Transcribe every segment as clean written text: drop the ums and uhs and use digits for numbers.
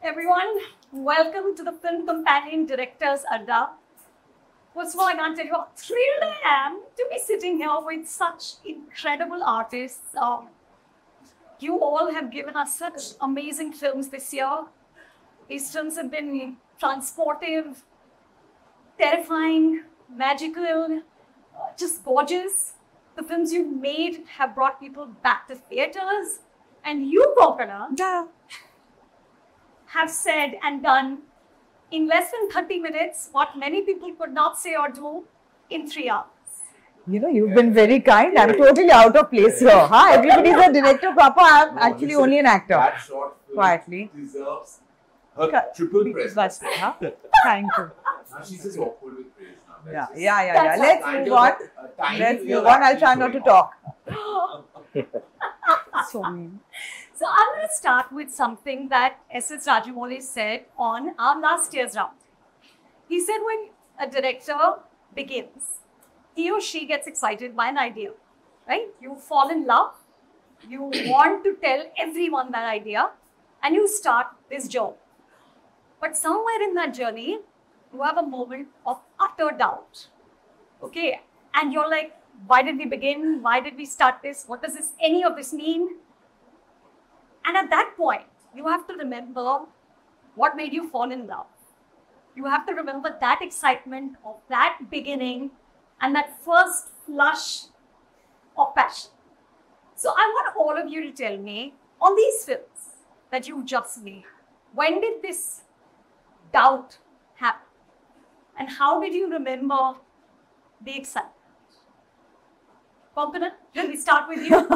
everyone. Welcome to the Film Companion Directors Adda. First of all, I can't tell you how thrilled I am to be sitting here with such incredible artists. You all have given us such amazing films this year. These films have been transportive, terrifying, magical, just gorgeous. The films you've made have brought people back to theatres. And you, Konkona, have said and done in less than 30 minutes what many people could not say or do in 3 hours. You know, you've been very kind. I'm totally out of place here. Huh? Everybody's a director, Papa. I'm actually only an actor. That short film Quietly. deserves her triple press. Huh? Thank you. Now she's just awkward with praise now. Yeah. Let's move on. I'll try not to talk. So mean. So I'm going to start with something that S.S. Rajamouli said on our last year's round. He said when a director begins, he or she gets excited by an idea, right? You fall in love, you want to tell everyone that idea, and you start this journey. But somewhere in that journey, you have a moment of utter doubt, okay? And you're like, why did we begin? Why did we start this? What does any of this mean? And at that point, you have to remember what made you fall in love. You have to remember that excitement of that beginning and that first flush of passion. So I want all of you to tell me, on these films that you just made, when did this doubt happen? And how did you remember the excitement? Konkona, let me start with you.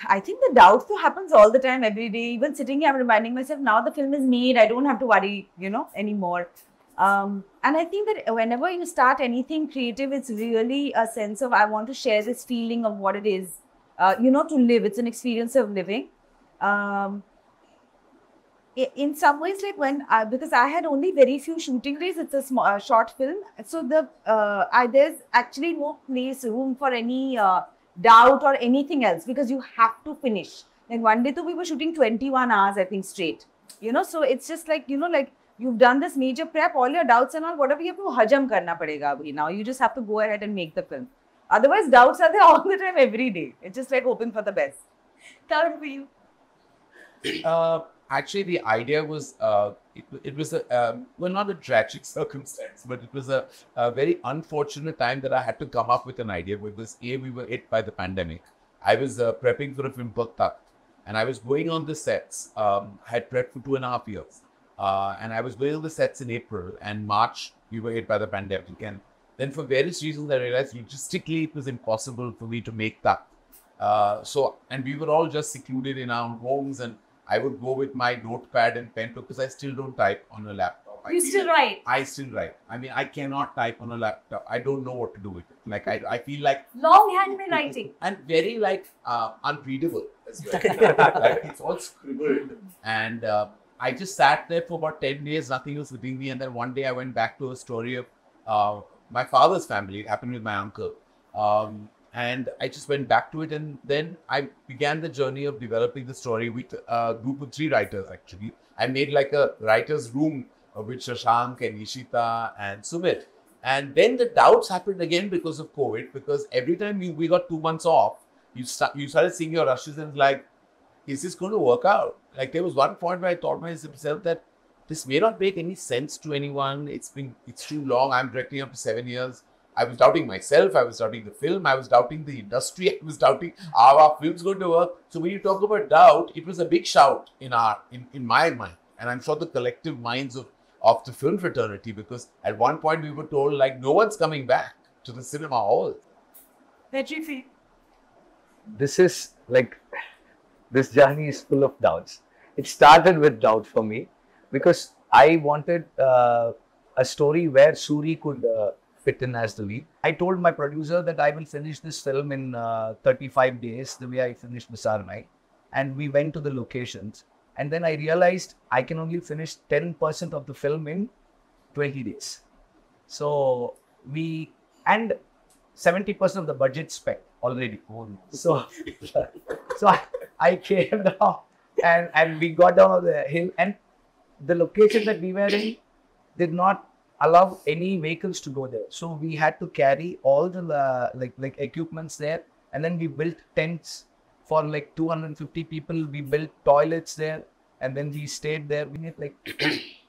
I think the doubt though happens all the time, every day. Even sitting here, I'm reminding myself, now the film is made, I don't have to worry, anymore. And I think that whenever you start anything creative, it's really a sense of, I want to share this feeling of what it is, to live. It's an experience of living. In some ways, like because I had only very few shooting days, it's a small, short film. So there's actually no room for any doubt or anything else, because you have to finish. Like one day we were shooting 21 hours, I think, straight. So it's just like, you've done this major prep, all your doubts and all, whatever you have to hajam karna padega abhi. Now you just have to go ahead and make the film. Otherwise, doubts are there all the time, every day. It's just like hoping for the best. Karan, for you? Actually, the idea was, it was not a tragic circumstance, but it was a very unfortunate time that I had to come up with an idea. Because we were hit by the pandemic. I was prepping for a film called Tak, and I was going on the sets. I had prepped for 2.5 years. And I was going on the sets in April, and March, we were hit by the pandemic. And then for various reasons, I realized logistically it was impossible for me to make that. And we were all just secluded in our homes, and I would go with my notepad and pen because I still don't type on a laptop. You still write? I still write. I mean, I cannot type on a laptop. I don't know what to do with it. Like, I feel like... Longhand writing. And very, unreadable as well. Like, it's all scribbled. And I just sat there for about 10 days, nothing was hitting me. And then one day I went back to a story of my father's family. It happened with my uncle. And I just went back to it, and then I began the journey of developing the story with a group of 3 writers, actually. I made like a writer's room with Shashank and Ishita and Sumit. And then the doubts happened again because of COVID, because every time we got 2 months off, you started seeing your rushes and like, is this going to work out? Like there was one point where I thought myself that this may not make any sense to anyone. It's too long. I'm directing up to 7 years. I was doubting myself, I was doubting the film, I was doubting the industry, I was doubting how our film's going to work. So when you talk about doubt, it was a big shout in my mind. And I'm sure the collective minds of the film fraternity, because at one point we were told like no one's coming back to the cinema hall. Vetri, this journey is full of doubts. It started with doubt for me because I wanted a story where Suri could fit in as the lead. I told my producer that I will finish this film in 35 days, the way I finished Misarnai. And we went to the locations. And then I realized I can only finish 10% of the film in 20 days. So and 70% of the budget spent already. So I came down and we got down on the hill, and the location that we were in did not allow any vehicles to go there. So we had to carry all the like equipments there, and then we built tents for like 250 people. We built toilets there, and then we stayed there. We had like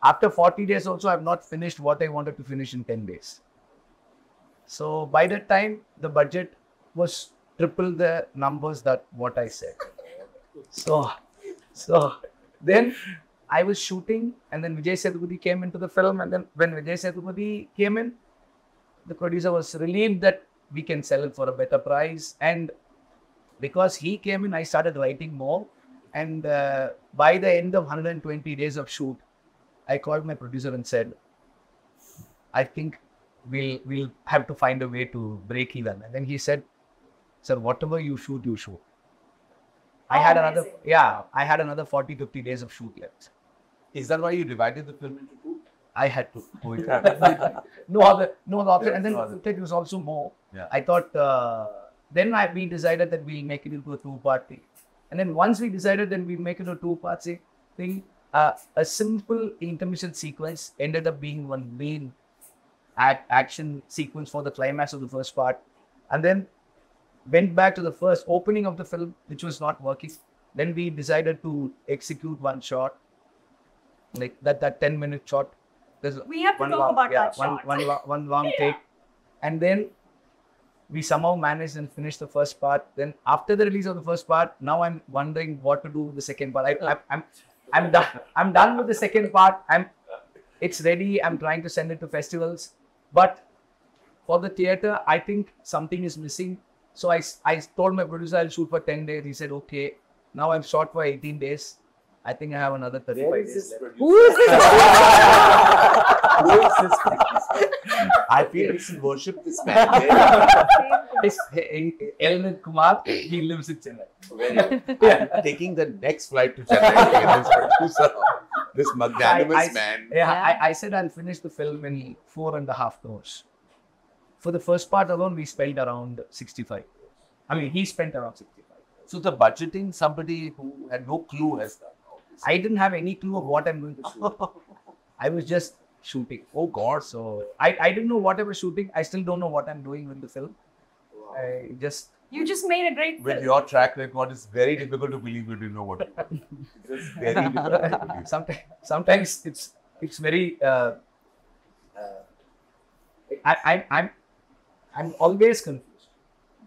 after 40 days also, I've not finished what I wanted to finish in 10 days. So by that time, the budget was triple the numbers that what I said. So then I was shooting, and then Vijay Sethupathi came into the film, and then when Vijay Sethupathi came in, the producer was relieved that we can sell it for a better price. And because he came in, I started writing more. And by the end of 120 days of shoot, I called my producer and said, I think we'll have to find a way to break even. And then he said, sir, whatever you shoot, you shoot. I had another 40-50 days of shoot left. Is that why you divided the film into two? I had to. No other option. And then it was also more. Yeah. I thought, we decided that we'll make it into a two-part thing. And then once we decided that we'll make it a two-part thing, a simple intermission sequence ended up being one main action sequence for the climax of the first part. And then went back to the first opening of the film, which was not working. Then we decided to execute one shot, like that 10-minute shot. We have to talk about that shot. One long take. And then we somehow managed and finished the first part. Then after the release of the first part, now I'm wondering what to do with the second part. I'm done. I'm done with the second part. It's ready. I'm trying to send it to festivals. But for the theater, I think something is missing. So I told my producer I'll shoot for 10 days. He said, okay. Now I'm shot for 18 days. I think I have another 35 days left. Who is this? I feel we should worship this man. Dilipkumar, he lives in Chennai. I'm taking the next flight to Chennai to get this producer, this magnanimous man. I said I'll finish the film in 4.5 crores. For the first part alone, we spent around 65 crores. I mean, he spent around 65 crores. So the budgeting, somebody who had no clue has done. I didn't have any clue of what I'm going to shoot. I was just shooting. Oh God. So I didn't know what I was shooting. I still don't know what I'm doing with the film. Wow. You just made a great film. With your track record, it's very difficult to believe you didn't know what to do. It's very difficult to believe. Sometimes it's very. I'm always confused.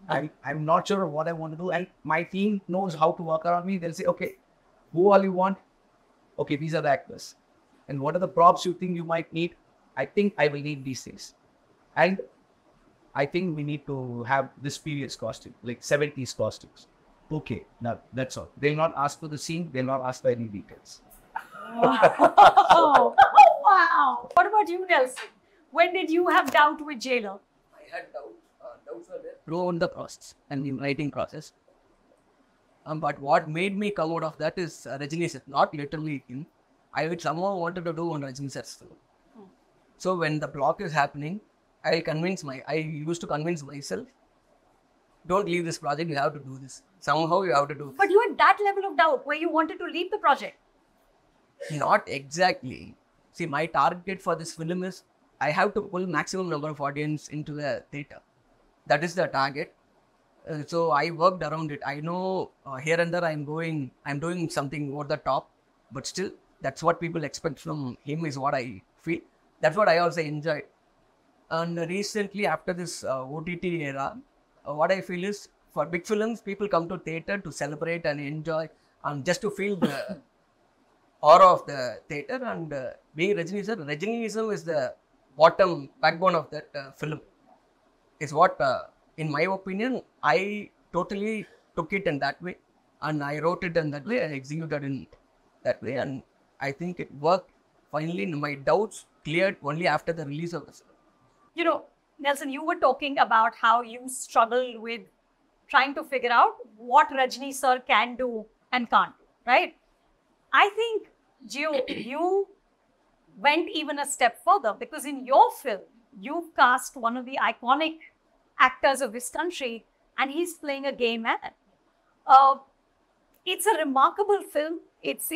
I'm not sure of what I want to do, and my team knows how to work around me. They'll say, okay, who all you want? Okay, these are the actors. And what are the props you think you might need? I think I will need these things. And I think we need to have this period's costume, like 70s costumes. Okay, now that's all. They'll not ask for the scene. They'll not ask for any details. Oh, wow. What about you, Nelson? When did you have doubt with Jailer? I had doubts were there throughout the process and in writing process. But what made me come out of that is Rajini sir, not literally him. I would somehow wanted to do on Rajini sir's film. So when the block is happening, I used to convince myself, don't leave this project, you have to do this. Somehow you have to do this. But you had that level of doubt where you wanted to leave the project. Not exactly. See, my target for this film is I have to pull maximum number of audience into the theatre. That is the target. So I worked around it. I know here and there I'm doing something over the top, but still that's what people expect from him is what I feel. That's what I also enjoy. And recently after this OTT era, what I feel is for big films, people come to theatre to celebrate and enjoy and just to feel the aura of the theatre. And being Rajiniism is the backbone of that film. Is what, in my opinion, I totally took it in that way, and I wrote it in that way, I executed in that way, and I think it worked. Finally, my doubts cleared only after the release of the film. You know, Nelson, you were talking about how you struggled with trying to figure out what Rajni sir can do and can't do, right? I think, Gio, you went even a step further because in your film, you've cast one of the iconic actors of this country and he's playing a gay man. it's a remarkable film. It's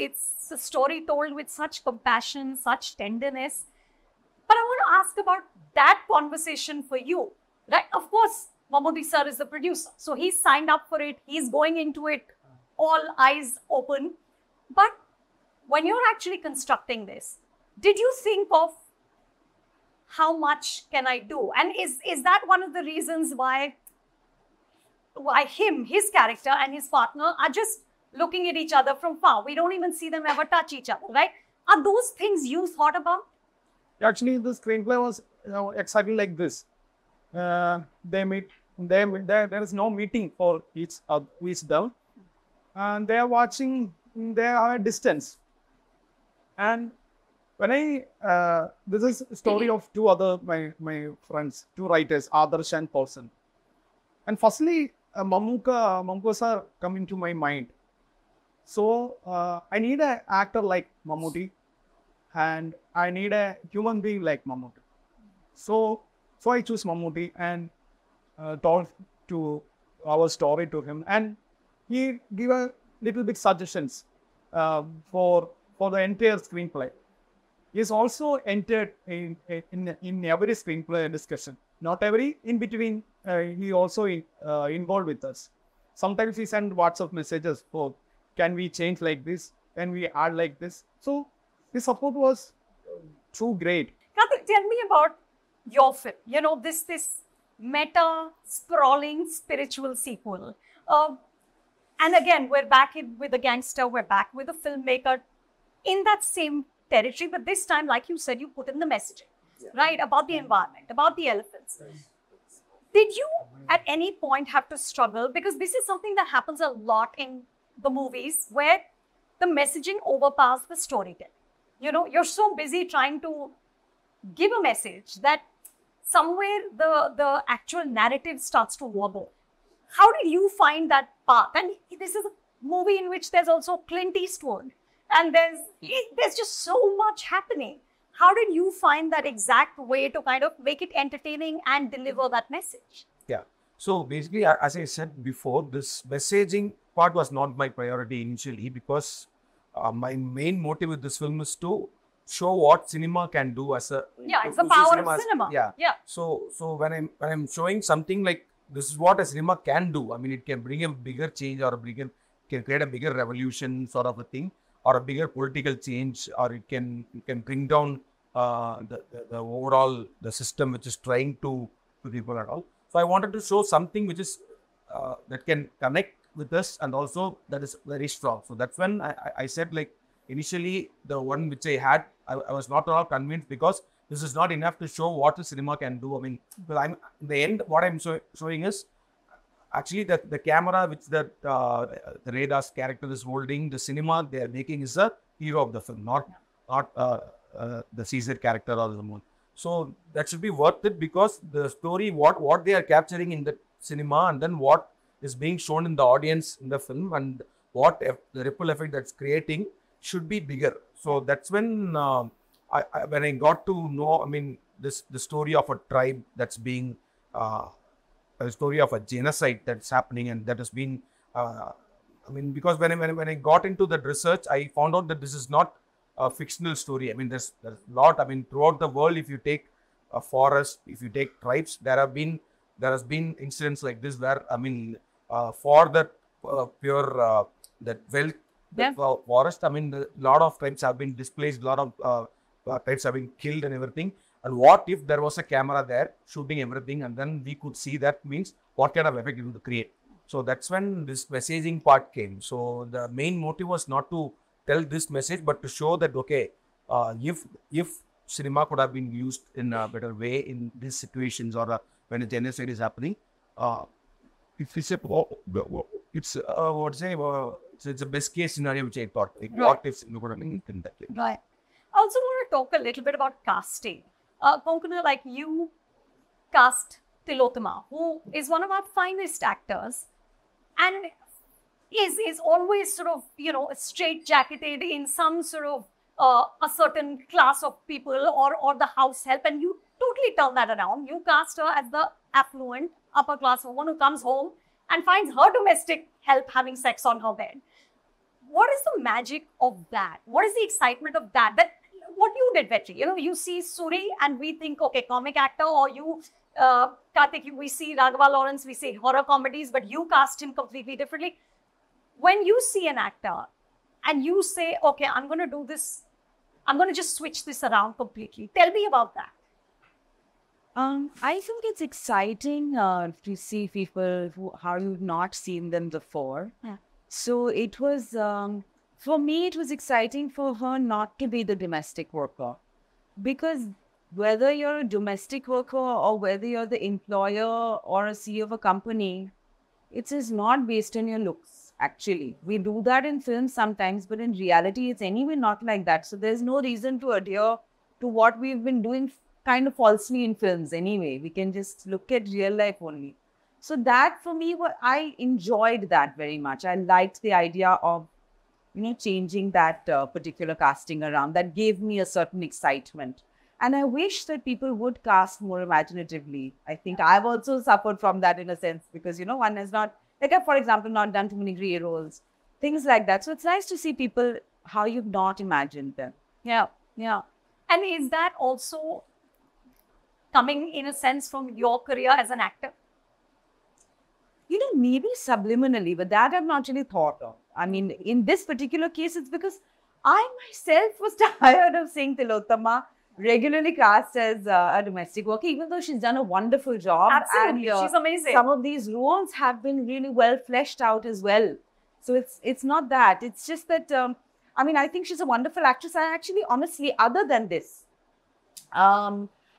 a story told with such compassion, such tenderness. But I want to ask about that conversation for you, right? Of course, Mammootty sir is the producer. So he's signed up for it. He's going into it all eyes open. But when you're actually constructing this, did you think of how much can I do? And is that one of the reasons why his character and his partner are just looking at each other from far? We don't even see them ever touch each other, right? Are those things you thought about? Actually, the screenplay was exactly like this. They meet. There is no meeting for each them, and they are watching. They are at distance. And when this is a story of two other my friends, two writers, Adarsh and Paulson. And firstly, Mammootty sir come into my mind. So I need an actor like Mammootty, and I need a human being like Mammootty. So I choose Mammootty and told to our story to him, and he gave a little bit suggestions for the entire screenplay. He's also entered in every screenplay discussion. Not every, in between, he also involved with us. Sometimes he send WhatsApp messages for, can we change like this? Can we add like this? So his support was too great. Karthik, tell me about your film. You know, this meta, sprawling, spiritual sequel. And again, we're back with a gangster. We're back with a filmmaker in that same territory. But this time, like you said, you put in the messaging, right? About the environment, about the elephants. Did you at any point have to struggle? Because this is something that happens a lot in the movies where the messaging overpowers the storytelling. You know, you're so busy trying to give a message that somewhere the actual narrative starts to wobble. How did you find that path? And this is a movie in which there's also Clint Eastwood, and there's just so much happening. How did you find that exact way to kind of make it entertaining and deliver that message? Yeah. So basically, as I said before, this messaging part was not my priority initially, because my main motive with this film is to show what cinema can do as a... Yeah, it's the power of cinema. Yeah. So when I'm showing something like this is what a cinema can do. I mean, it can bring a bigger change, or can create a bigger revolution sort of a thing, or a bigger political change, or it can bring down the overall the system which is trying to people at all. So I wanted to show something which is that can connect with us, and also that is very strong. So that's when I said, like, initially the one which I had, I was not at all convinced, because this is not enough to show what the cinema can do. I mean, because in the end, what I'm showing is actually that the camera which the Radar's character is holding, the cinema they are making is the hero of the film, not the Caesar character or the moon. So that should be worth it, because the story, what they are capturing in the cinema, and then what is being shown in the audience in the film, and what the ripple effect that's creating should be bigger. So that's when when I got to know, I mean, the story of a tribe that's being a story of a genocide that's happening, and that has been I mean, because when I got into that research, I found out that this is not a fictional story. I mean, there's a lot. I mean, throughout the world, if you take a forest, if you take tribes, there has been incidents like this where, I mean, for that pure that wealth, the forest, I mean, a lot of tribes have been displaced, a lot of tribes have been killed and everything. And what if there was a camera there shooting everything, and then we could see that, means what kind of effect it would create. So that's when this messaging part came. So the main motive was not to tell this message, but to show that, okay, if cinema could have been used in a better way in these situations, or when a genocide is happening, it's a best case scenario which I thought. Like, Right. What if cinema could have been used in that way? Right. I also want to talk a little bit about casting. Konkona, like you cast Tilotama, who is one of our finest actors, and is always sort of, you know, straight-jacketed in some sort of a certain class of people, or the house help, and you totally turn that around. You cast her as the affluent, upper-class woman who comes home and finds her domestic help having sex on her bed. what is the magic of that? What is the excitement of that? That what you did, Vetri. You know, you see Suri and we think, okay, comic actor, or you, Karthik, we see Raghava Lawrence, we say horror comedies, but you cast him completely differently. When you see an actor and you say, okay, I'm going to do this, I'm going to just switch this around completely. Tell me about that. I think it's exciting to see people how you've not seen them before. Yeah. So it was, for me, it was exciting for her not to be the domestic worker. Because whether you're a domestic worker or whether you're the employer or a CEO of a company, it is not based on your looks, actually. We do that in films sometimes, but in reality, it's anyway not like that. So there's no reason to adhere to what we've been doing kind of falsely in films anyway. We can just look at real life only. So that for me, I enjoyed that very much. I liked the idea of, you know, changing that particular casting around. That gave me a certain excitement. And I wish that people would cast more imaginatively. I think I've also suffered from that in a sense because, you know, one has not, like I've, for example, not done too many grey roles, things like that. So it's nice to see people how you've not imagined them. Yeah, yeah. And is that also coming in a sense from your career as an actor? You know, maybe subliminally, but that I've not really thought of. I mean, in this particular case, it's because I myself was tired of seeing Tilottama regularly cast as a domestic worker, even though she's done a wonderful job. Absolutely, and, she's amazing. Some of these roles have been really well fleshed out as well. So it's not that. It's just that, I mean, I think she's a wonderful actress. I actually, honestly, other than this,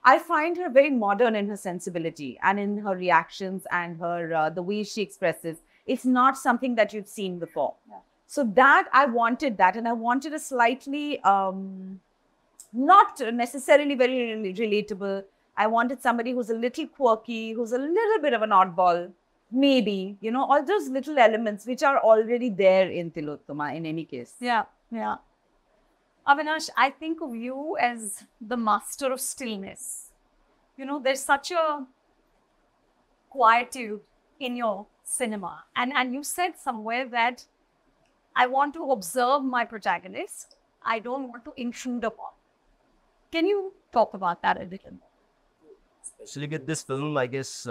I find her very modern in her sensibility and in her reactions and her the way she expresses. It's not something that you've seen before. Yeah. So that, I wanted that. And I wanted a slightly, not necessarily very relatable. I wanted somebody who's a little quirky, who's a little bit of an oddball, maybe, you know, all those little elements which are already there in Tilottama in any case. Yeah, yeah. Avinash, I think of you as the master of stillness. You know, there's such a quietude in your cinema. And you said somewhere that I want to observe my protagonist. I don't want to intrude upon. Can you talk about that a little more? Especially with this film, I guess,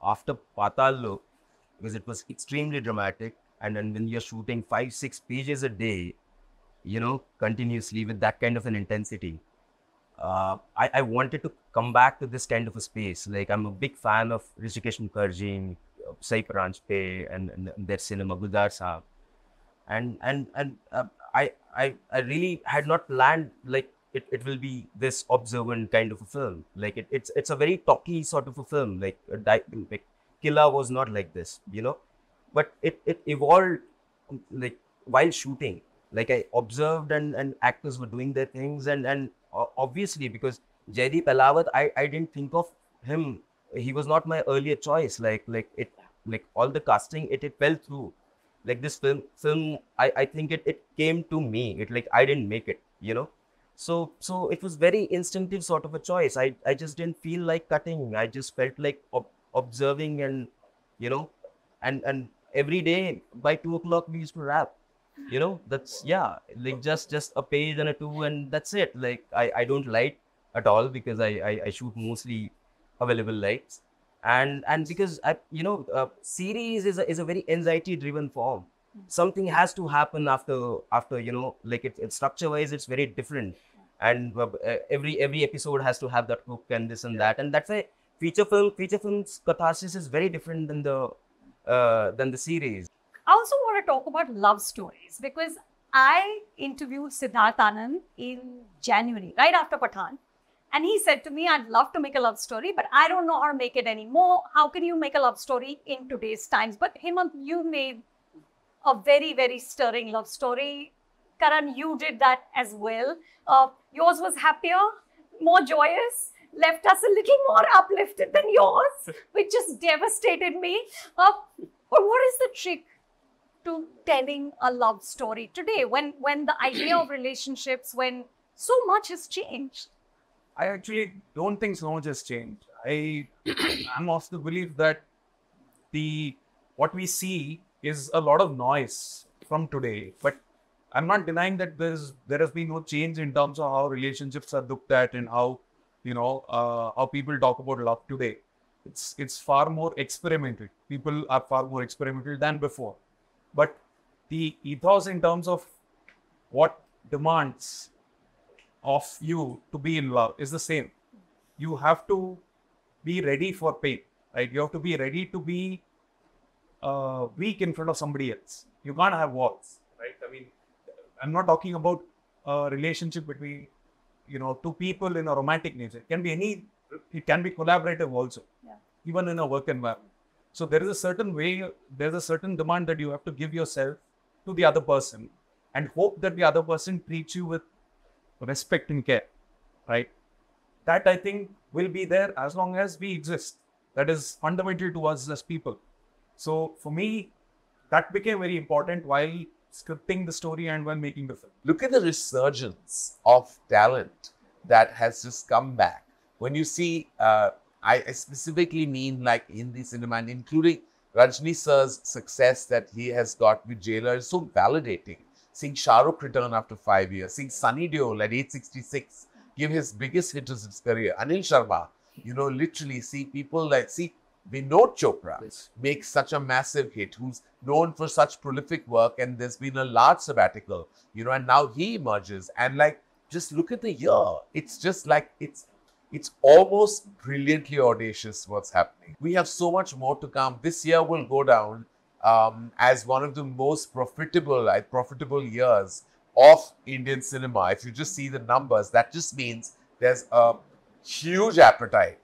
after Patal Lok, because it was extremely dramatic. And then when you're shooting 5-6 pages a day, you know, continuously with that kind of an intensity, I wanted to come back to this kind of a space. Like, I'm a big fan of Rishikesh Mukherjee, Sai Paranjpe, and their cinema, Gulzar Saab. And I really had not planned, like, it will be this observant kind of a film. Like, it's a very talky sort of a film. Like Killa was not like this, you know. But it evolved, like, while shooting. Like, I observed and actors were doing their things, and obviously because Jaideep Ahlawat, I didn't think of him. He was not my earlier choice. Like all the casting, it fell through. Like, this film, I think it came to me. It, like, I didn't make it, you know. So it was very instinctive sort of a choice. I just didn't feel like cutting. I just felt like observing, and, you know, and every day by 2 o'clock we used to wrap. You know, that's, yeah, like just a page and a 2, and that's it. Like, I don't light at all because I shoot mostly available lights, and because you know, series is a very anxiety driven form. Something has to happen after, you know, like, it structure wise it's very different, and every episode has to have that hook and this and that, and that's why feature film's catharsis is very different than the series. I also want to talk about love stories because I interviewed Siddharth Anand in January, right after Pathan. And he said to me, I'd love to make a love story, but I don't know how to make it anymore. How can you make a love story in today's times? But Hemanth, you made a very, very stirring love story. Karan, you did that as well. Yours was happier, more joyous, left us a little more uplifted than yours, which just devastated me. But what is the trick to telling a love story today when the idea of relationships, when so much has changed? I actually don't think so much has changed. I'm of the belief that what we see is a lot of noise from today, but I'm not denying that there has been no change in terms of how relationships are looked at and how, how people talk about love today. It's far more experimental. People are far more experimental than before. But the ethos in terms of what demands of you to be in love is the same. You have to be ready for pain, right? You have to be ready to be weak in front of somebody else. You can't have walls, right? I mean, I'm not talking about a relationship between, two people in a romantic nature. It can be collaborative also, even in a work environment. So there is a certain way, there's a certain demand that you have to give yourself to the other person and hope that the other person treats you with respect and care, right? That I think will be there as long as we exist. That is fundamental to us as people. So for me, that became very important while scripting the story and while making the film. Look at the resurgence of talent that has just come back. When you see, I specifically mean like Hindi cinema, and including Rajni sir's success that he has got with Jailer is so validating. Seeing Shah Rukh return after 5 years, seeing Sunny Deol at age 66 give his biggest hit of his career, Anil Sharma, literally see people like, Vinod Chopra makes such a massive hit, who's known for such prolific work, and there's been a large sabbatical, and now he emerges, and like, just look at the year. It's just like, it's almost brilliantly audacious what's happening. We have so much more to come. This year will go down as one of the most profitable years of Indian cinema. If you just see the numbers, that just means there's a huge appetite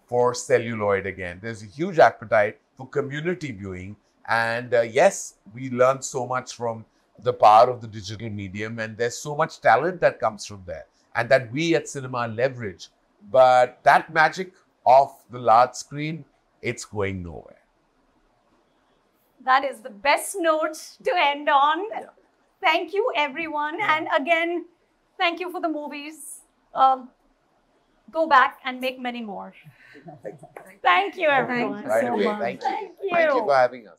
for celluloid again. There's a huge appetite for community viewing. And yes, we learned so much from the power of the digital medium, and there's so much talent that comes from there and that we at cinema leverage. But that magic of the large screen, it's going nowhere. That is the best note to end on. Thank you, everyone. And again, thank you for the movies. Go back and make many more. Thank you, everyone. Right away. Thank you. Thank you for having us.